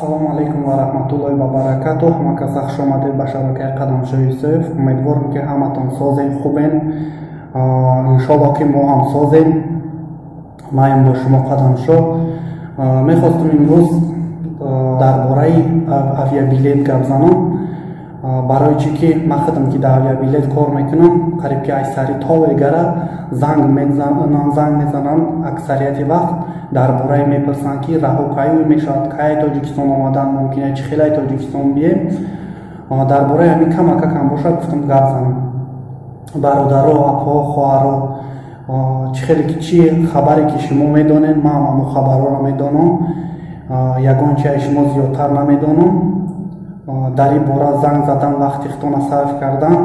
Ассалому алейкум ва рахматуллоҳи ва баракатуҳ. Ҳамака хуш омадед ба шабакаи Қадамшоҳи Юсуф. Умедворам ки ҳаматон созен, хубен. Иншоаллоҳ ки мо ҳам созем. Маем бо шумо Қадамшоҳ. Мехостам имрӯз дар бораи авиабилет гап занам. Барои чӣ ки ман худам ки дар авиабилет кор мекунам, қариб ки аксариtovegara занг мезанам аксарияти вақт дар бораи мепурсанд ки раҳо кайҳои мешавад, кай Тоҷикистон омадан мумкин аст, чӣ хелай Тоҷикистон бием. Дар бораи ҳамин камакакам бошад гуфтам гап занам. Бародаро, апо, хоҳаро, чӣ хеле ки чӣ хабаре ки шумо медонед, ман ҳам ҳамон хабарҳоро медонам. Ягон чизи шумо зиёдтар намедонам. дар ин бора занг задан, вақти худтона сарф кардан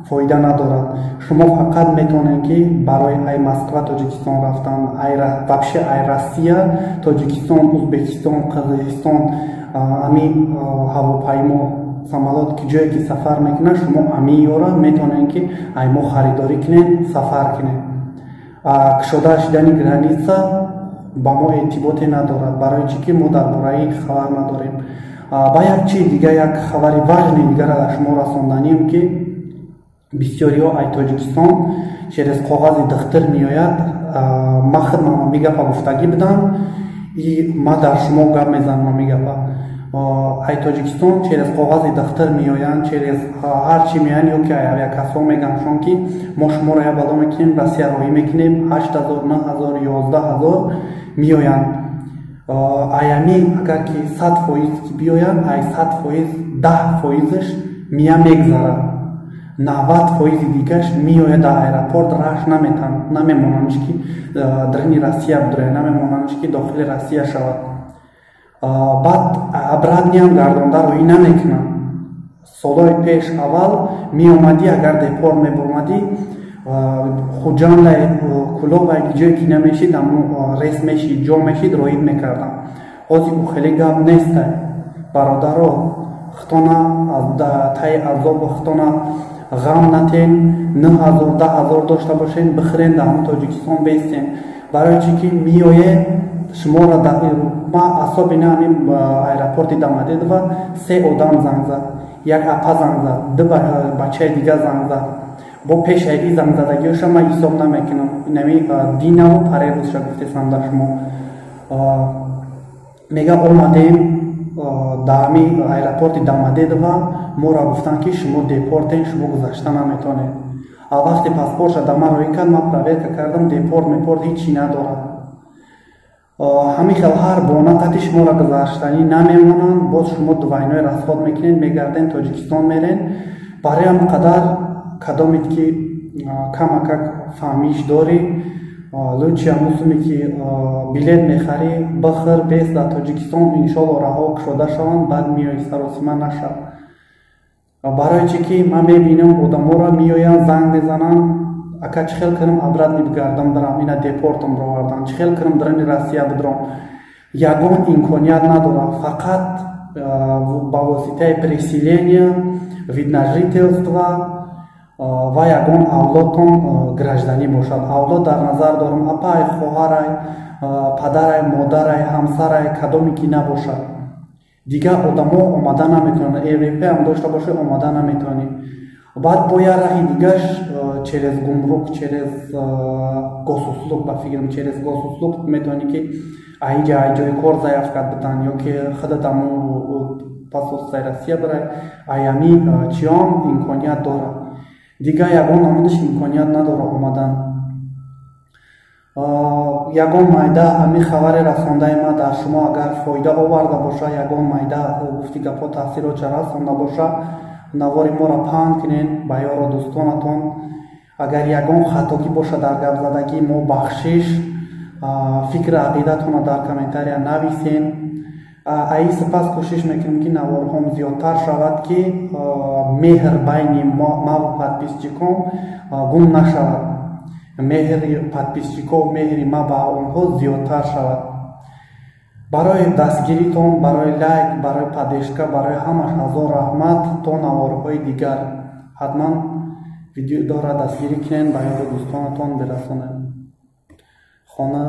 фоида надорад. Шумо фақат метавонед ки барои ай Москва Тоҷикистон рафтан, вообще ай Россия, Тоҷикистон, Узбекистон, Қирғизистон, ами ҳавопаймо, самолот ки ҷое ки сафар мекунад, шумо амиёра метавонед ки ай мо харидорӣ кунед, сафар кунед. Кушода шудани граница ба мо эртиботе надорад, барои чӣ ки мо дар бораи хабар надорем. Ба як чи дига, як хабари важни дигара дар шумо расонданем ки бисёриҳо ай Тоҷикистон через коғази духтар меояд. Ман худмам мегапа гуфтагӣ будам, ман дар шумо гап мезанам мегапа. Ай Тоҷикистон через коғази духтар меоянд, через ҳар чи меоянд, ё ки ай авиакасо меганшон ки мо шуморо я бало мекунем, Россия роҳӣ мекунем, 8000, 9000, 11000 меоянд. Аями агар ки 100% ки биёянд, ай 100%, 10%аш мия мегзарад, 90% дигаш меояд дар аэропорт, раш намемонадш ки дарини Россия бидрояд, намемонадш ки дохили Россия шавад. Баъд обратниам гардонда роҳӣ намекунад. Солҳои пеш аввал меомадӣ, агар депорт мебомадӣ, хуҷанлай куловай ҷое ки намешид, рес мешид, ҷо мешид, роҳид мекардам. ҳозир ӯ хеле гап нестай. Бародаро, хутона таи азобу хутона ғам натен, 9000, 10000 дошта бошен, бихӯрен, дар Тоҷикистон бестен. Барои чӣ ки меоед шуморо ман асоби намин аэропорти Дамадедова 3 одам занг зад, як апа занг зад, 2 бачаи дига занг зад. Бо пешаи зангзадагиоша ман ҳисоб намекунам. Нами динаву парерӯзша гуфтесам дар шумо. Мега омадем дар ҳамин аэропорти Дамадедова, моро гуфтанд ки шумо депортен, шумо гузашта наметавонед. Вақти паспортша дар ман роҳӣ кард, ман проверка кардам, депорт мепорт ҳичи надорад. Ҳамин хел ҳар бонақати шуморо гузаштанӣ намемонанд, боз шумо дувайнои расход мекунед, мегарден Тоҷикистон мерен. Барои ҳам қадар кадомед ки камакак фаҳмиш дорӣ, лучи ҳамусуме ки билет мехарӣ, бихӯр бест дар Тоҷикистон, иншоалло раҳо кушода шаванд, баъд меои саросима нашав. Барои чӣ ки ман мебинам одаморо меоянд, занг мезананд, ака чӣ хел кунам обратно бигардам барам, ина депортамро овардан, чӣ хел кунам дарини Россия бидром. Ягон имконият надорам, фақат ба воситаи преселения, вид на жительство ва ягон авлодтон гражданӣ бошад. Авлод дар назар дорам, апай, хоҳарай, падарай, модарай, ҳамсарай, кадоме ки набошад. Дига одамо омада наметавонад, ЭВП ам дошта боша омада наметавонӣ. Баъд бо як раҳи дигаш через гумрук, через госуслук, ба фикрам через госуслук метавонӣ ки айҷои кор заявка бидан, ё ки худат амо посольствои Россия барай, аями чиём имконият дорад. Дига ягон намудаш имконият надорад омадан. Ягон майда ҳамин хабаре расондаи ман дар шумо агар фоида оварда боша, ягон майда гуфти гапҳо таъсиротша расонда боша, навори моро паҳн кунед ба ёру дӯстонатон. Агар ягон хатогӣ боша дар гапзадагӣ, мо бахшиш, фикри ақидатонро дар комментария нависен. Аи сипас кӯшиш мекунем ки наворҳом зиёдтар шавад, ки меҳр байни ма ва подписчикон гум нашавад. Меҳри подписчикон, меҳри ма ба онҳо зиёдтар шавад. Барои дастгиритон, барои лайк, барои паддержка, барои ҳамаш ҳазор раҳмат. То наворҳои дигар ҳатман видеодора дастгирӣ кунед, ба ёру дӯстонатон бирасонед. хона